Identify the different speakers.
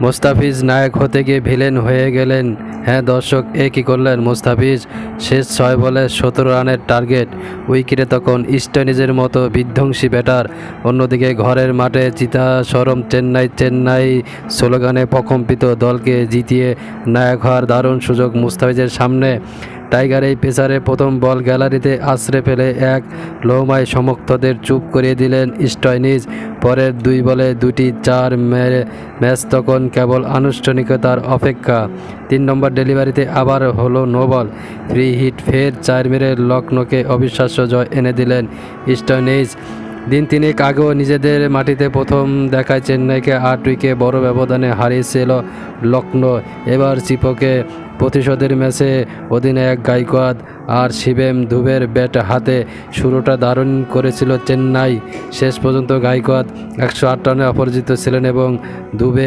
Speaker 1: মোস্তাফিজ নায়ক হতে গিয়ে ভিলেন হয়ে গেলেন। হ্যাঁ দর্শক, এ কী করলেন মুস্তাফিজ? শেষ 6 বলে 17 রানের টার্গেট, উইকেটে তখন স্টোনিজের মতো বিধ্বংসী ব্যাটার। অন্যদিকে ঘরের মাঠে চিতাশরম চেন্নাই চেন্নাই স্লোগানে প্রকম্পিত দলকে জিতিয়ে নায়ক হওয়ার দারুণ সুযোগ মুস্তাফিজের সামনে। টাইগার এই পেসারে প্রথম বল গ্যালারিতে আছড়ে ফেলে এক লহমায় সমর্থকদের চুপ করিয়ে দিলেন স্টোইনিজ। পরের 2 বলে 2টি 4 মেরে ম্যাচ তখন কেবল আনুষ্ঠানিকতার অপেক্ষা। 3 নম্বর ডেলিভারিতে আবার হলো নো বল, ফ্রি হিট, ফের 4 মেরে লখনৌকে অবিশ্বাস্য জয় এনে দিলেন স্টোইনিজ। দিন 3 আগেও নিজেদের মাটিতে প্রথম দেখায় চেন্নাইকে 8 উইকেটে বড় ব্যবধানে হারিয়েছিল লখনৌ। এবার চিপকে প্রতিশোধের ম্যাচে অধিনায়ক গাইকোয়াদ আর শিবেম দুবের ব্যাট হাতে শুরুটা দারুণ করেছিল চেন্নাই। শেষ পর্যন্ত গাইকোয়াদ 108 রানে অপরাজিত ছিলেন এবং দুবে